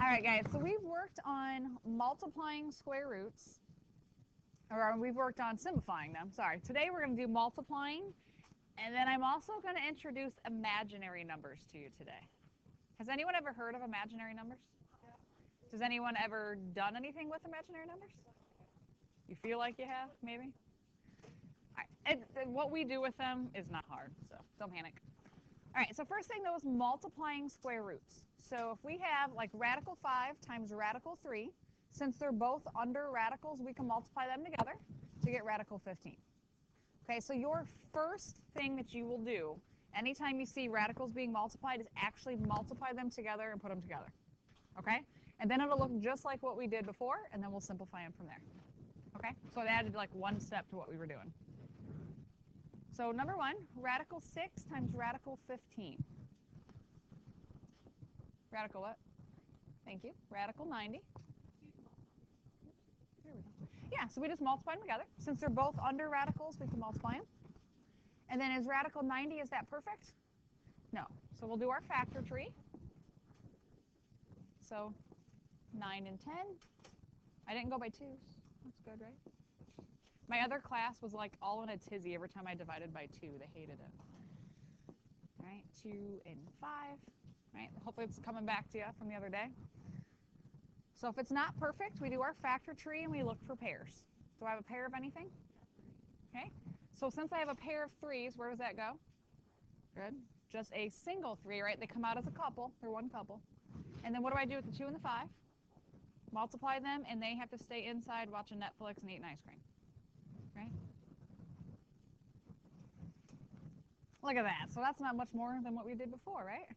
All right, guys, so we've worked on multiplying square roots, or we've worked on simplifying them. Sorry. Today we're going to do multiplying, and then I'm also going to introduce imaginary numbers to you today. Has anyone ever heard of imaginary numbers? Has anyone ever done anything with imaginary numbers? You feel like you have, maybe? What we do with them is not hard, so don't panic. All right, so first thing, though, is multiplying square roots. So if we have like radical 5 times radical 3, since they're both under radicals, we can multiply them together to get radical 15. Okay, so your first thing that you will do anytime you see radicals being multiplied is actually multiply them together and put them together. Okay? And then it'll look just like what we did before, and then we'll simplify them from there. Okay? So it added like one step to what we were doing. So number 1, radical 6 times radical 15. Radical what? Thank you. Radical 90. There we go. Yeah, so we just multiply them together. Since they're both under radicals, we can multiply them. And then is radical 90, is that perfect? No. So we'll do our factor tree. So 9 and 10. I didn't go by 2s. That's good, right? My other class was like all in a tizzy every time I divided by 2. They hated it. All right, 2 and 5. All right, hopefully it's coming back to you from the other day. So if it's not perfect, we do our factor tree and we look for pairs. Do I have a pair of anything? Okay. So since I have a pair of 3s, where does that go? Good. Just a single 3, right? They come out as a couple. They're one couple. And then what do I do with the 2 and the 5? Multiply them, and they have to stay inside watching Netflix and eating ice cream. Right? Look at that. So that's not much more than what we did before, right?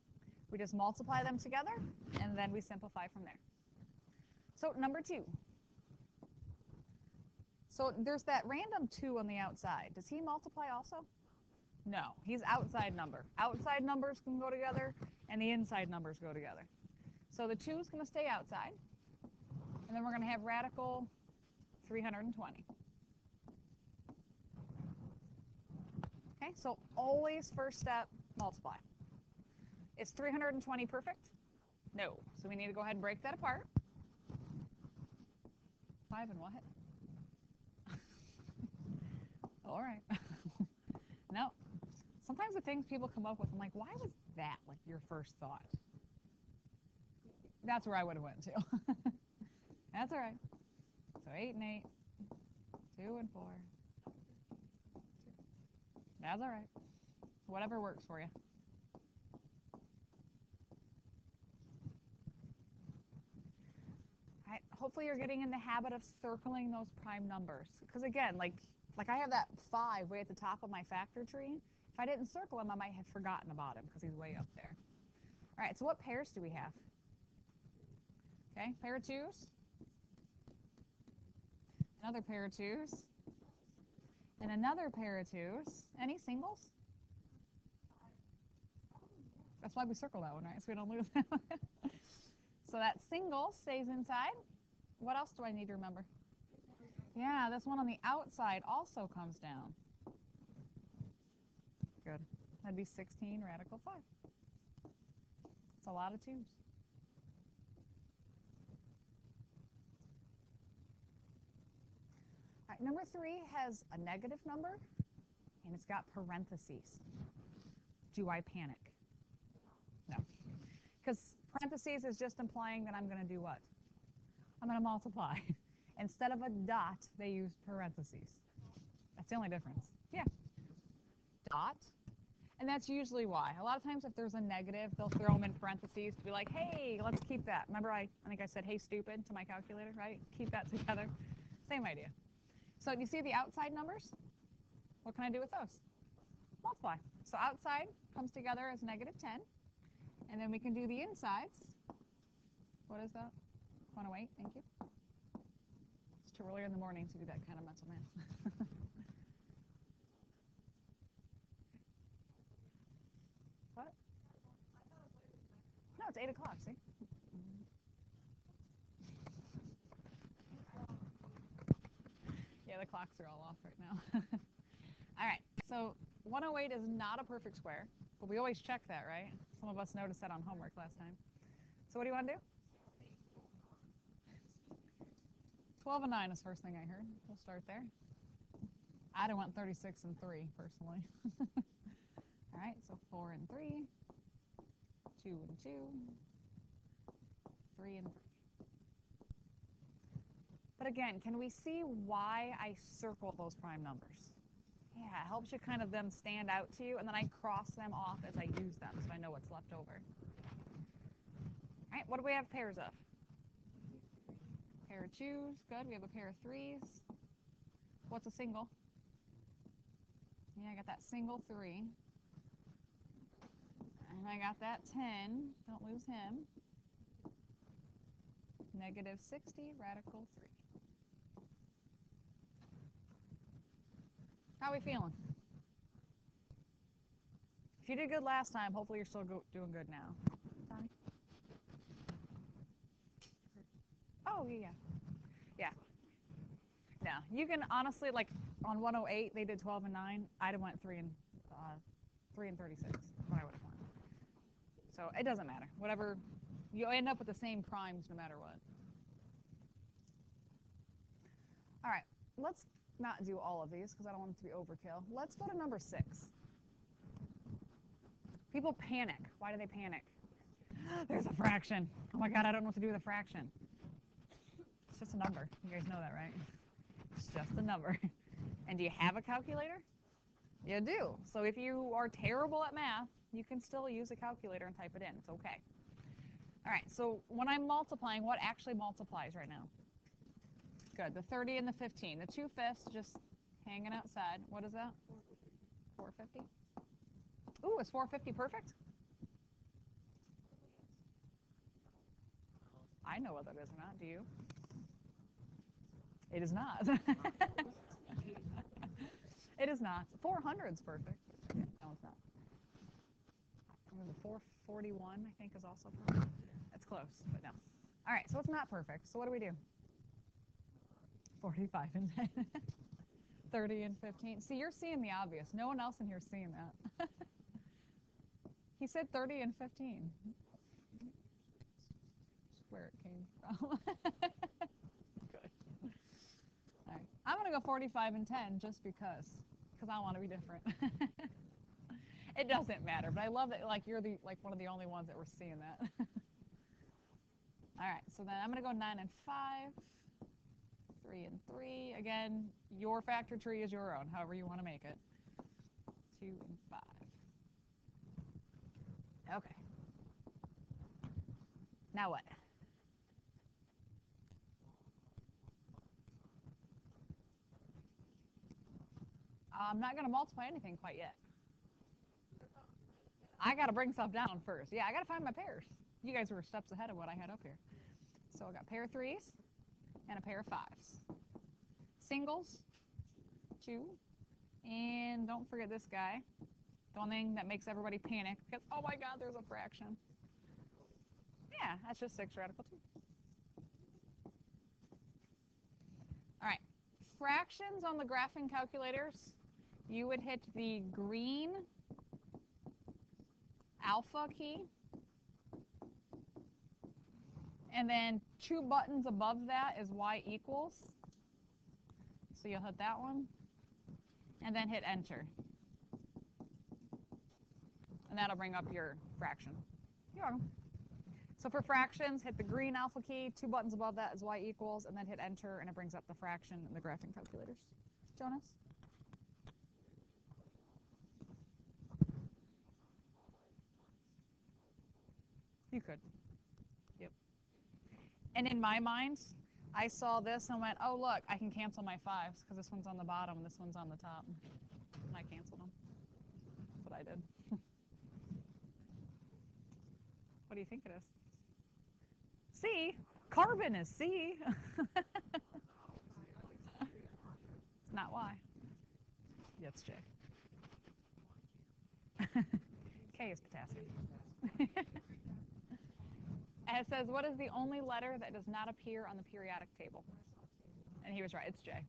We just multiply them together, and then we simplify from there. So number 2. So there's that random 2 on the outside. Does he multiply also? No. He's outside number. Outside numbers can go together, and the inside numbers go together. So the 2 is going to stay outside, and then we're going to have radical 320. Okay, so always first step, multiply. Is 320 perfect? No. So we need to go ahead and break that apart. 5 and what? All right. No. Sometimes the things people come up with, I'm like, why was that like your first thought? That's where I would have went to. That's all right. So 8 and 8, 2 and 4. That's all right. Whatever works for you. All right. Hopefully you're getting in the habit of circling those prime numbers. Because again, like I have that 5 way at the top of my factor tree. If I didn't circle him, I might have forgotten about him because he's way up there. All right, so what pairs do we have? Okay, pair of 2s. Another pair of 2s. And another pair of 2s. Any singles? That's why we circle that one, right? So we don't lose that one. So that single stays inside. What else do I need to remember? Yeah, this one on the outside also comes down. Good. That'd be 16 radical 5. It's a lot of 2s. All right, number 3 has a negative number, and it's got parentheses. Do I panic? No. Because parentheses is just implying that I'm going to do what? I'm going to multiply. Instead of a dot, they use parentheses. That's the only difference. Yeah. Dot. And that's usually why. A lot of times if there's a negative, they'll throw them in parentheses to be like, hey, let's keep that. Remember I think I said, hey, stupid to my calculator, right? Keep that together. Same idea. So you see the outside numbers? What can I do with those? Multiply. So outside comes together as negative 10. And then we can do the insides. What is that? 108, thank you. It's too early in the morning to do that kind of mental math. What? No, it's 8 o'clock, see? Yeah, the clocks are all off right now. All right, so 108 is not a perfect square, but we always check that, right? Some of us noticed that on homework last time. So what do you want to do? 12 and 9 is first thing I heard. We'll start there. I'd have went 36 and 3, personally. All right, so 4 and 3, 2 and 2, 3 and 3. But again, can we see why I circle those prime numbers? Yeah, it helps you kind of them stand out to you, and then I cross them off as I use them so I know what's left over. All right, what do we have pairs of? Pair of 2s, good. We have a pair of 3s. What's a single? Yeah, I got that single 3. And I got that 10. Don't lose him. Negative 60, radical 3. How are we feeling? If you did good last time, hopefully you're still doing good now. Tommy? Oh, yeah. Yeah. No, you can honestly, like on 108, they did 12 and 9. I'd have went 3 and 36. What I would have won. So it doesn't matter. Whatever, you end up with the same primes no matter what. All right, let's not do all of these because I don't want it to be overkill. Let's go to number 6. People panic. Why do they panic? There's a fraction. Oh my God, I don't know what to do with a fraction. It's just a number. You guys know that, right? It's just a number. And do you have a calculator? You do. So if you are terrible at math, you can still use a calculator and type it in. It's okay. All right, so when I'm multiplying, what actually multiplies right now? Good, the 30 and the 15. The 2/5 just hanging outside. What is that? 450. Ooh, is 450 perfect? I know whether it is or not. Do you? It is not. It is not. 400 is perfect. No, it's not. 441, I think, is also perfect. That's close, but no. All right, so it's not perfect. So what do we do? 45 and 10. 30 and 15. See, you're seeing the obvious. No one else in here is seeing that. He said 30 and 15. Where it came from. Good. All right. I'm going to go 45 and 10 just because I want to be different. It doesn't matter, but I love that like you're one of the only ones that were seeing that. All right, so then I'm going to go 9 and 5, 3 and 3. Again, your factor tree is your own, however you want to make it. 2 and 5. Okay. Now what? I'm not going to multiply anything quite yet. I got to bring stuff down first. Yeah, I got to find my pairs. You guys were steps ahead of what I had up here. So I got a pair of 3s and a pair of 5s. Singles, 2, and don't forget this guy. The one thing that makes everybody panic because, oh my God, there's a fraction. Yeah, that's just 6 radical 2. All right, fractions on the graphing calculators, you would hit the green alpha key, and then 2 buttons above that is y equals. So you'll hit that one, and then hit enter. And that'll bring up your fraction. You're welcome. So for fractions, hit the green alpha key, 2 buttons above that is y equals, and then hit enter, and it brings up the fraction in the graphing calculators. Jonas? You could. Yep. And in my mind, I saw this and went, oh, look, I can cancel my 5s because this one's on the bottom and this one's on the top. And I canceled them. That's what I did. What do you think it is? C. Carbon is C. It's not Y. Yeah, it's J. K is potassium. And it says, what is the only letter that does not appear on the periodic table? And he was right. It's J.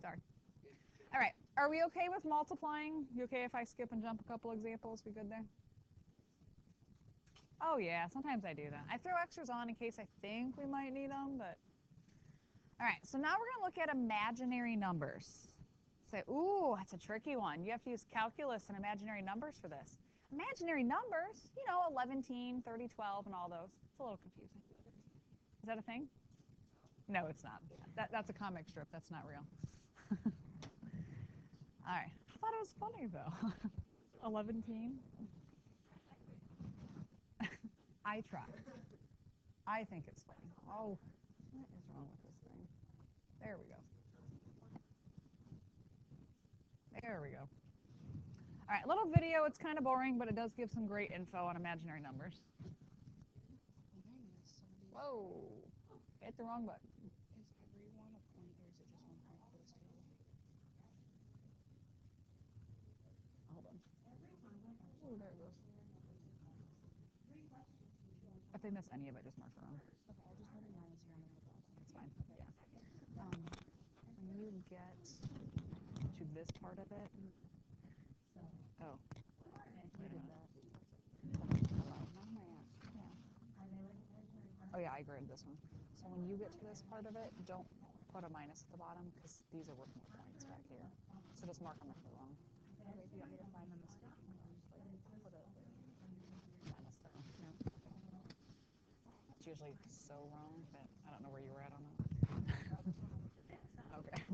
Sorry. All right. Are we okay with multiplying? You okay if I skip and jump a couple examples? We good there? Oh yeah, sometimes I do that. I throw extras on in case I think we might need them, but. All right, so now we're going to look at imaginary numbers. Say, ooh, that's a tricky one. You have to use calculus and imaginary numbers for this. Imaginary numbers, 11, 30, 12, and all those. It's a little confusing. Is that a thing? No, it's not. That's a comic strip. That's not real. All right. I thought it was funny, though. 11 teen. I try. I think it's funny. Oh, what is wrong with this thing? There we go. There we go. All right, little video. It's kind of boring, but it does give some great info on imaginary numbers. Whoa. Hit the wrong button. Is every one a point, or is it just one point for this table? Hold on. Oh, there it goes. If they miss any of it, just mark it wrong. Okay, I'll just put a minus here on the bottom. That's fine. Yeah. When you get to this part of it. Oh. You did that. Oh yeah, I graded this one. So when you get to this part of it, don't put a minus at the bottom because these are worth more points back here. So just mark them if they're wrong. Okay, if you want me to find the mistake, you can just like put a Minus there. No. It's usually so wrong that I don't know where you were at on that. Okay. Okay.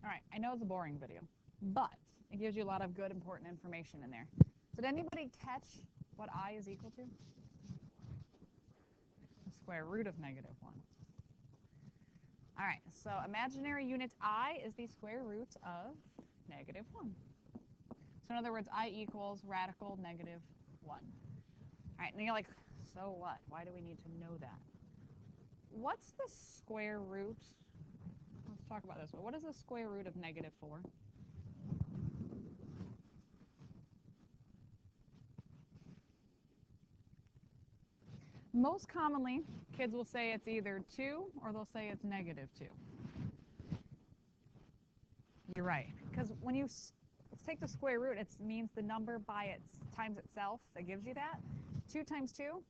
All right, I know it's a boring video, but it gives you a lot of good, important information in there. Did anybody catch what I is equal to? The square root of -1. All right, so imaginary unit I is the square root of -1. So in other words, I equals radical -1. All right, and you're like, so what? Why do we need to know that? What's the square root? Let's talk about this one. What is the square root of -4? Most commonly, kids will say it's either 2 or they'll say it's -2. You're right, because when you let's take the square root, it means the number by its times itself that gives you that. 2 times 2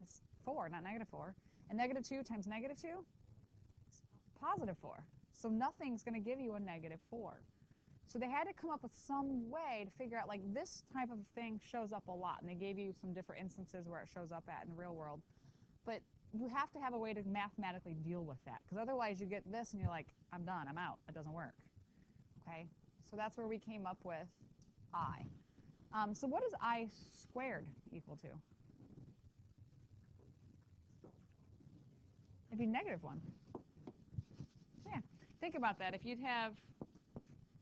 is 4, not -4. And -2 times -2 is +4. So nothing's going to give you a -4. So they had to come up with some way to figure out, like, this type of thing shows up a lot. And they gave you some different instances where it shows up at in the real world. But you have to have a way to mathematically deal with that, because otherwise you get this and you're like, I'm done, I'm out, it doesn't work. Okay, so that's where we came up with I. So what is I squared equal to? It'd be -1. Yeah, think about that. If you'd have,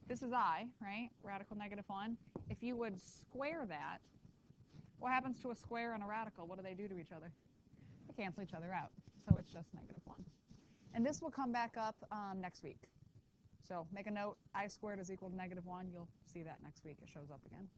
this is I, right? Radical -1. If you would square that, what happens to a square and a radical? What do they do to each other? They cancel each other out. So it's just -1. And this will come back up next week. So make a note, I squared is equal to -1. You'll see that next week. It shows up again.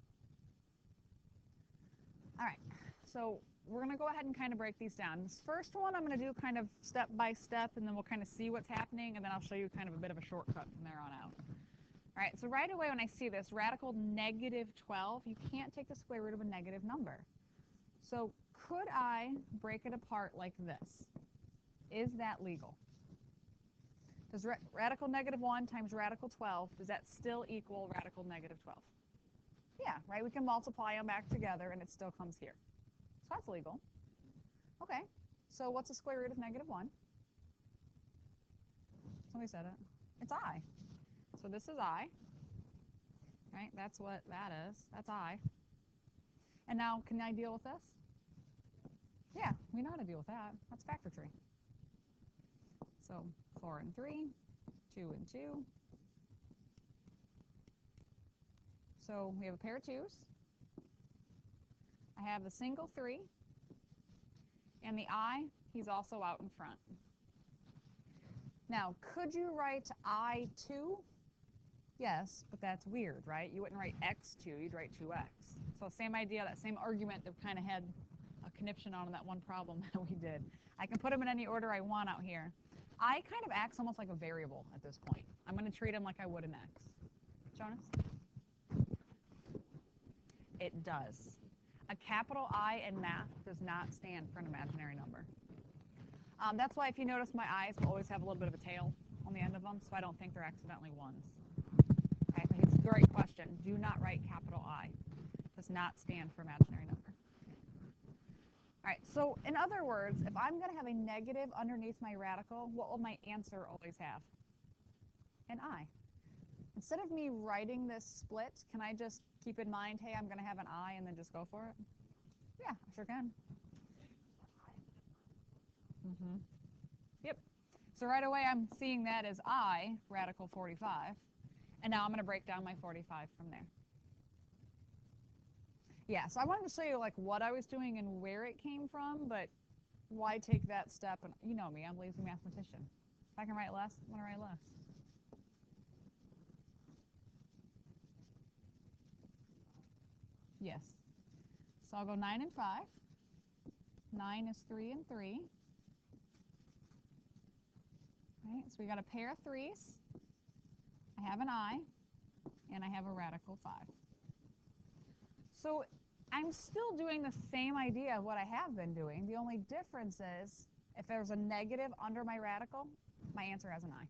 All right, so we're going to go ahead and kind of break these down. This first one I'm going to do kind of step by step, and then we'll kind of see what's happening, and then I'll show you kind of a bit of a shortcut from there on out. All right, so right away when I see this, radical -12, you can't take the square root of a negative number. So could I break it apart like this? Is that legal? Does radical -1 times radical 12, does that still equal radical -12? Yeah, right? We can multiply them back together, and it still comes here. So that's legal. Okay, so what's the square root of -1? Somebody said it. It's I. So this is I, right? That's what that is. That's I. And now, can I deal with this? Yeah, we know how to deal with that. That's factor tree. So 4 and 3, 2 and 2. So we have a pair of 2's. I have the single 3. And the I, he's also out in front. Now, could you write I2? Yes, but that's weird, right? You wouldn't write x2, you'd write 2x. So same idea, that same argument that kind of had a conniption on that one problem that we did. I can put them in any order I want out here. I kind of acts almost like a variable at this point. I'm going to treat him like I would an x. Jonas? It does. A capital I in math does not stand for an imaginary number. That's why if you notice my I's will always have a little bit of a tail on the end of them, so I don't think they're accidentally ones. Okay, it's a great question. Do not write capital I. Does not stand for imaginary number. All right, so in other words, if I'm going to have a negative underneath my radical, what will my answer always have? An I. Instead of me writing this split, can I just keep in mind, hey, I'm going to have an I and then just go for it? Yeah, I sure can. Yep. So right away, I'm seeing that as I, radical 45. And now I'm going to break down my 45 from there. Yeah, so I wanted to show you like what I was doing and where it came from, but why take that step? And you know me, I'm a lazy mathematician. If I can write less, I'm going to write less. Yes. So I'll go 9 and 5. 9 is 3 and 3. Right, so we got a pair of 3's. I have an I, and I have a radical 5. So I'm still doing the same idea of what I have been doing. The only difference is if there's a negative under my radical, my answer has an I.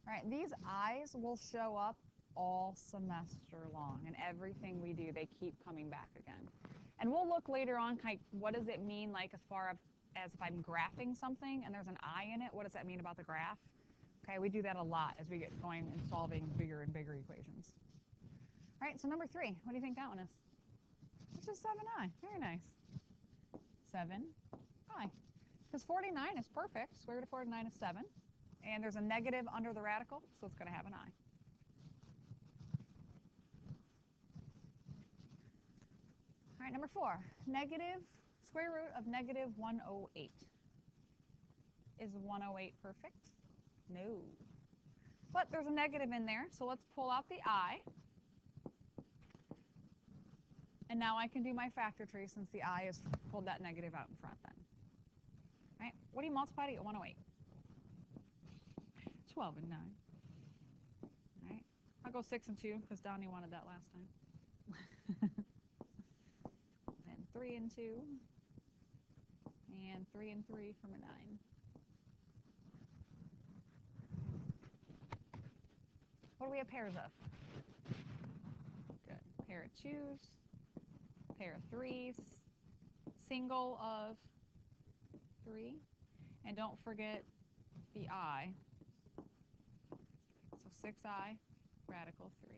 All right, these I's will show up all semester long, and everything we do, they keep coming back again. And we'll look later on, kind of, what does it mean, like as far as if I'm graphing something and there's an I in it, what does that mean about the graph? Okay, we do that a lot as we get going and solving bigger and bigger equations. All right, so number 3, what do you think that one is? It's just 7i. Very nice. 7i. Because 49 is perfect. Square root of 49 is 7. And there's a negative under the radical, so it's going to have an I. All right, number 4. Negative square root of negative 108. Is 108 perfect? No. But there's a negative in there, so let's pull out the I. And now I can do my factor tree since the I has pulled that negative out in front then. All right, what do you multiply to get 108? 12 and 9. All right, I'll go 6 and 2 because Donnie wanted that last time. And 3 and 2. And 3 and 3 from a 9. What do we have pairs of? Good. Pair of 2's, pair of 3's, single of 3. And don't forget the I. So 6I radical 3.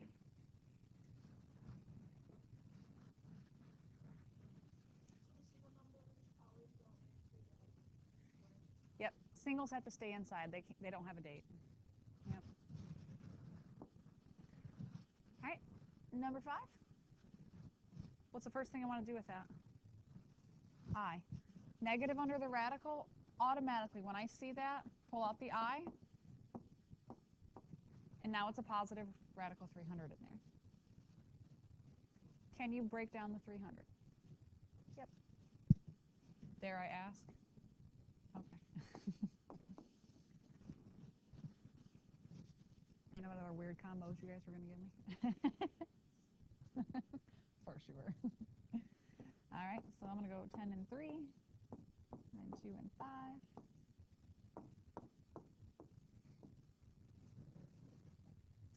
Yep, singles have to stay inside. They don't have a date. Yep. All right, number 5. What's the first thing I want to do with that? I. Negative under the radical, automatically when I see that, pull out the I, and now it's a positive radical 300 in there. Can you break down the 300? Yep. Dare I ask? Okay. I know what other weird combos you guys were going to give me. Of course you were. All right, so I'm going to go 10 and 3, then 2 and 5.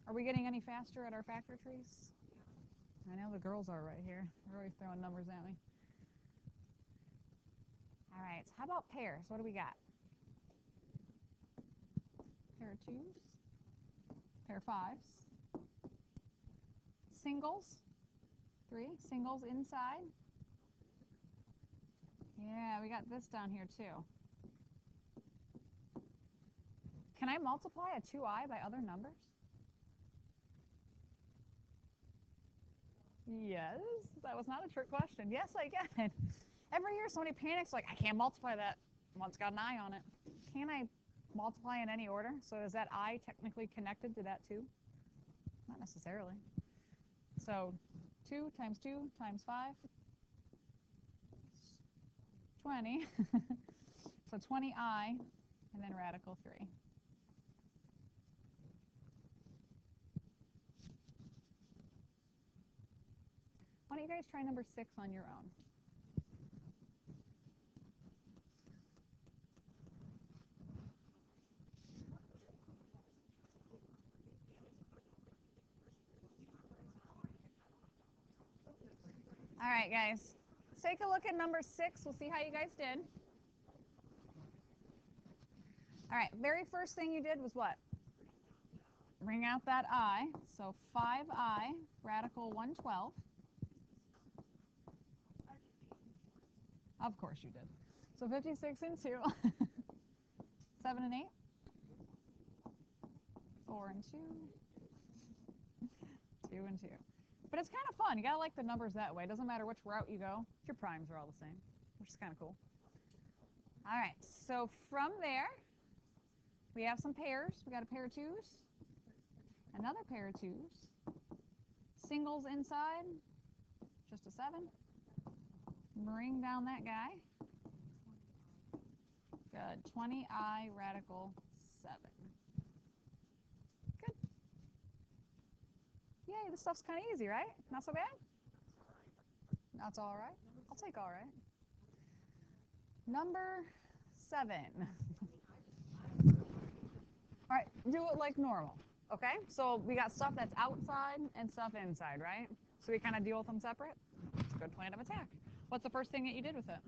Are we getting any faster at our factor trees? I know the girls are right here. They're always throwing numbers at me. All right, so how about pairs? What do we got? Pair of 2s, pair of 5s, singles, 3, singles inside. Yeah, we got this down here too. Can I multiply a 2I by other numbers? Yes, that was not a trick question. Yes, I can. Every year somebody panics like, I can't multiply that. One's got an I on it. Can I multiply in any order? So is that I technically connected to that 2? Not necessarily. So 2 times 2 times 5, 20. So 20I, and then radical 3. Why don't you guys try number 6 on your own? All right, guys. Let's take a look at number 6. We'll see how you guys did. All right, very first thing you did was what? Bring out that I. So 5I radical 112. Of course you did. So 56 and 2. 7 and 8. 4 and 2. 2 and 2. But it's kind of fun. You got to like the numbers that way. It doesn't matter which route you go. Your primes are all the same, which is kind of cool. All right, so from there, we have some pairs. We got a pair of 2s, another pair of 2s, singles inside, just a 7. Bring down that guy. Good. 20I radical 7. Good. Yay, this stuff's kind of easy, right? Not so bad? That's all right. I'll take all right. Number 7. All right, do it like normal, okay? So we got stuff that's outside and stuff inside, right? So we kind of deal with them separate. It's a good plan of attack. What's the first thing that you did with it?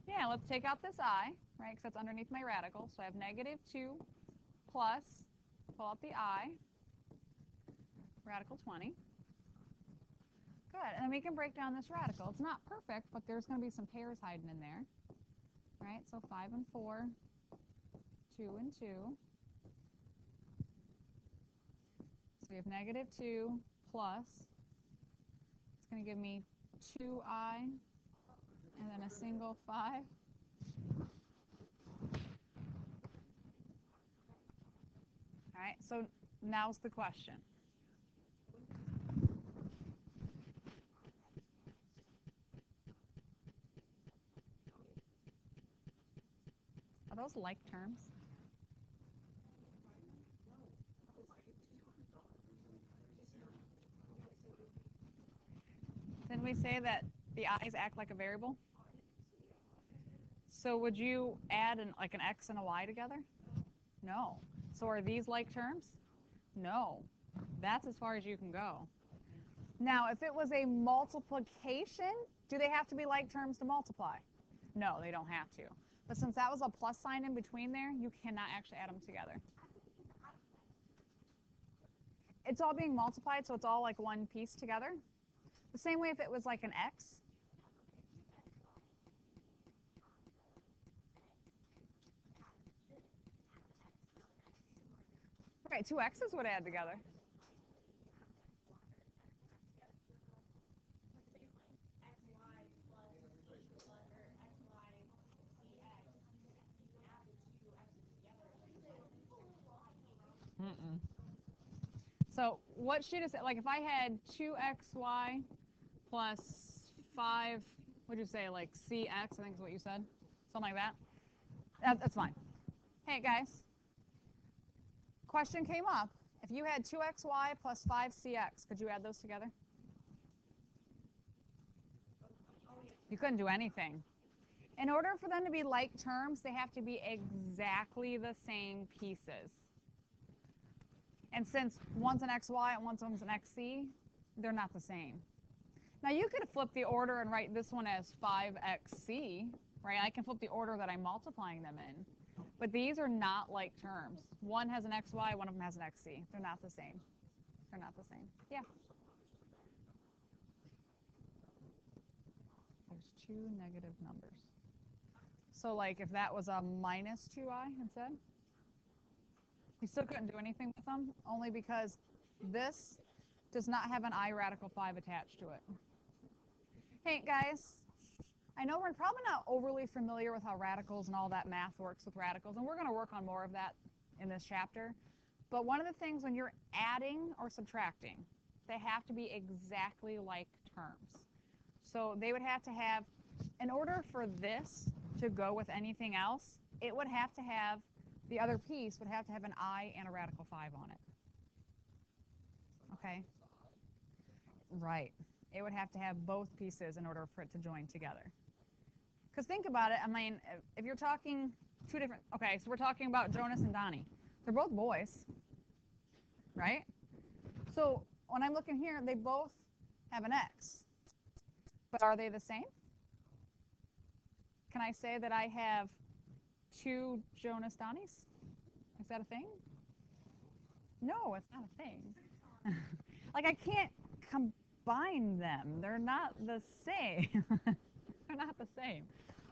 Yeah, let's take out this I, right, because that's underneath my radical. So I have negative 2 plus, pull out the I, radical 20. Good, and then we can break down this radical. It's not perfect, but there's going to be some pairs hiding in there, right? So 5 and 4, 2 and 2. So we have negative 2 plus, it's going to give me 2I, and then a single 5. All right, so now's the question. Are those like terms? Didn't we say that the i's act like a variable? So would you add like an x and a y together? No. So are these like terms? No. That's as far as you can go. Now, if it was a multiplication, do they have to be like terms to multiply? No, they don't have to. But since that was a plus sign in between there, you cannot actually add them together. It's all being multiplied, so it's all like one piece together. The same way if it was like an x. Okay, two x's would add together. Mm-mm. So what should it say? Like if I had 2xy plus 5, what'd you say, like cx, I think is what you said? Something like that? That's fine. Hey, guys. Question came up. If you had 2xy plus 5cx, could you add those together? You couldn't do anything. In order for them to be like terms, they have to be exactly the same pieces. And since one's an xy and one's an xc, they're not the same. Now you could flip the order and write this one as 5xc, right? I can flip the order that I'm multiplying them in. But these are not like terms. One has an xy, one of them has an xc. They're not the same. They're not the same. Yeah. There's two negative numbers. So like if that was a minus 2i instead, you still couldn't do anything with them, only because this does not have an I radical 5 attached to it. Hey, guys, I know we're probably not overly familiar with how radicals and all that math works with radicals, and we're going to work on more of that in this chapter. But one of the things when you're adding or subtracting, they have to be exactly like terms. So they would have to have, in order for this to go with anything else, it would have to have, the other piece would have to have an I and a radical 5 on it. Okay? Right. It would have to have both pieces in order for it to join together. Because think about it, I mean, if you're talking two different, okay, so we're talking about Jonas and Donnie. They're both boys, right? So when I'm looking here, they both have an X. But are they the same? Can I say that I have two Jonas Donnies? Is that a thing? No, it's not a thing. Like I can't combine them. They're not the same. They're not the same.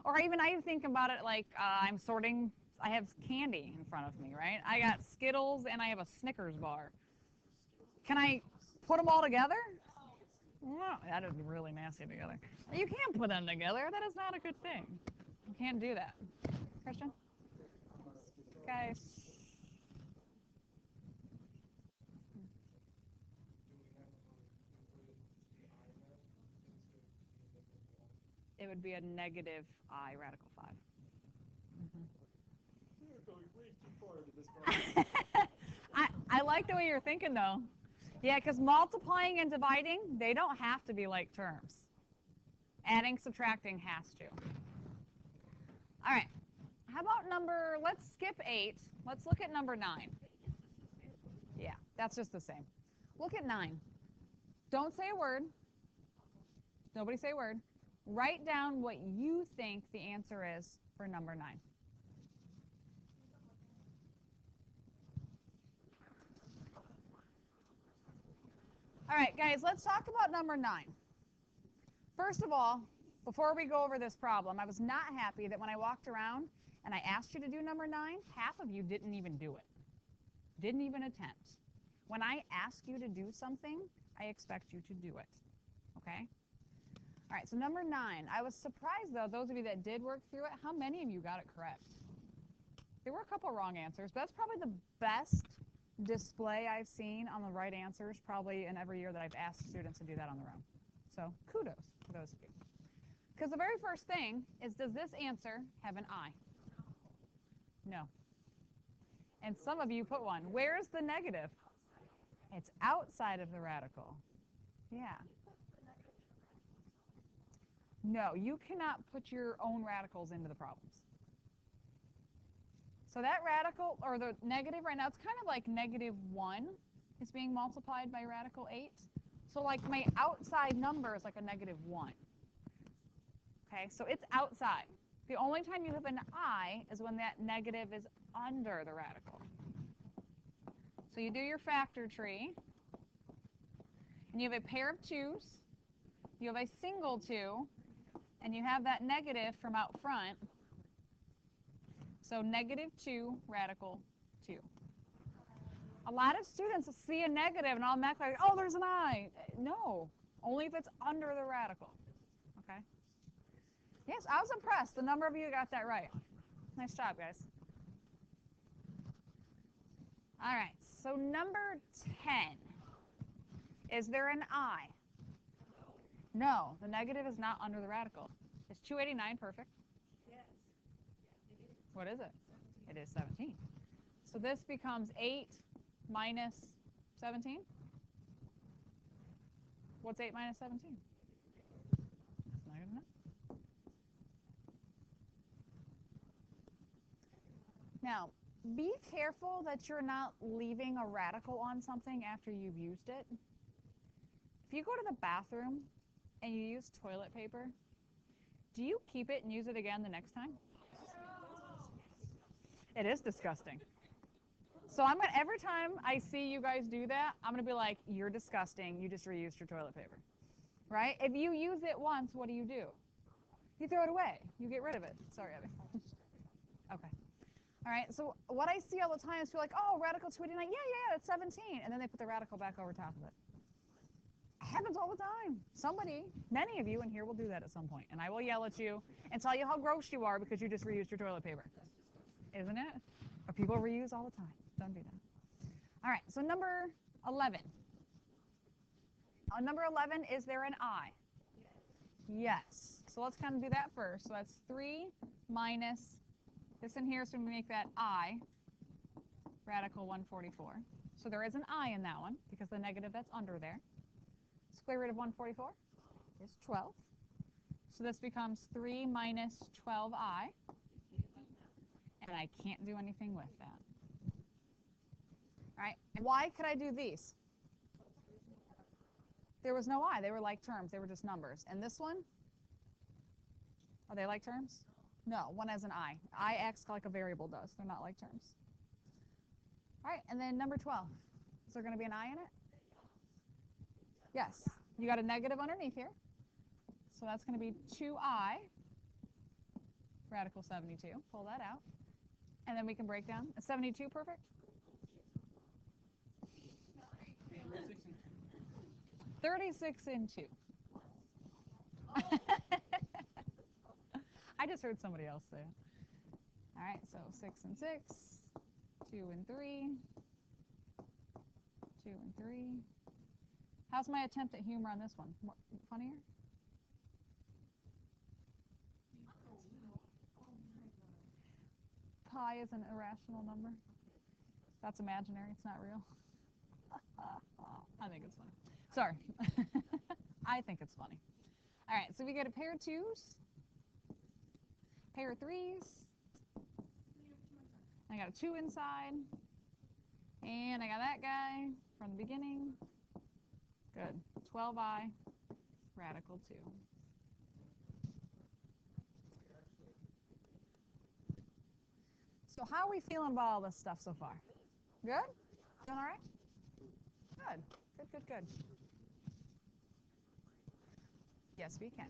Or even I think about it like I'm sorting, I have candy in front of me, right? I got Skittles and I have a Snickers bar. Can I put them all together? No, that is really nasty together. You can't put them together. That is not a good thing. You can't do that. Christian? Guys. It would be a negative I radical 5. I like the way you're thinking, though. Yeah, because multiplying and dividing, they don't have to be like terms. Adding, subtracting has to. All right. How about number, let's skip 8. Let's look at number 9. Yeah, that's just the same. Look at 9. Don't say a word. Nobody say a word. Write down what you think the answer is for number 9. All right, guys, let's talk about number 9. First of all, before we go over this problem, I was not happy that when I walked around and I asked you to do number 9, half of you didn't even do it. Didn't even attempt. When I ask you to do something, I expect you to do it. Okay? All right, so number 9. I was surprised, though, those of you that did work through it, how many of you got it correct? There were a couple wrong answers, but that's probably the best display I've seen on the right answers probably in every year that I've asked students to do that on their own. So kudos to those of you. Because the very first thing is, does this answer have an I? No. And some of you put one. Where's the negative? It's outside of the radical. Yeah. No, you cannot put your own radicals into the problems. So that radical, or the negative right now, it's kind of like -1 is being multiplied by radical 8. So like my outside number is like a -1. Okay, so it's outside. The only time you have an I is when that negative is under the radical. So you do your factor tree, and you have a pair of 2's, you have a single 2, and you have that negative from out front. So -2 radical 2. A lot of students see a negative and automatically, like, oh, there's an I. No, only if it's under the radical. Okay? Yes, I was impressed. The number of you got that right. Nice job, guys. All right, so number 10. Is there an I? No, the negative is not under the radical. Is 289 perfect? Yes. What is it? It is 17. So this becomes 8 minus 17? What's 8 minus 17? That's not good enough. Now, be careful that you're not leaving a radical on something after you've used it. If you go to the bathroom and you use toilet paper, do you keep it and use it again the next time? It is disgusting. So I'm gonna, every time I see you guys do that, I'm gonna be like, you're disgusting. You just reused your toilet paper, right? If you use it once, what do? You throw it away. You get rid of it. Sorry, Abby. Okay. All right. So what I see all the time is people like, oh, radical 289. Yeah, it's 17, and then they put the radical back over top of it. It happens all the time. Somebody, many of you in here will do that at some point, and I will yell at you and tell you how gross you are because you just reused your toilet paper. Isn't it? But people reuse all the time. Don't do that. All right, so number 11. On number 11, is there an I? Yes. So let's kind of do that first. So that's 3 minus, this in here is going to make that I, radical 144. So there is an I in that one because the negative that's under there. Square root of 144 is 12. So this becomes 3 minus 12i. And I can't do anything with that. All right, why could I do these? There was no I. They were like terms. They were just numbers. And this one, are they like terms? No, one has an I. I acts like a variable does. They're not like terms. All right, and then number 12. Is there going to be an I in it? Yes. You got a negative underneath here. So that's going to be 2i, radical 72. Pull that out. And then we can break down. Is 72 perfect? 36 and 2. I just heard somebody else say it. All right, so 6 and 6, 2 and 3, 2 and 3. How's my attempt at humor on this one? Funnier? Pi is an irrational number. That's imaginary. It's not real. I think it's funny. Sorry. I think it's funny. All right, so we get a pair of 2's, pair of 3's. I got a 2 inside. And I got that guy from the beginning. Good. 12i, radical 2. So how are we feeling about all this stuff so far? Good? Feeling all right? Good. Good. Yes, we can.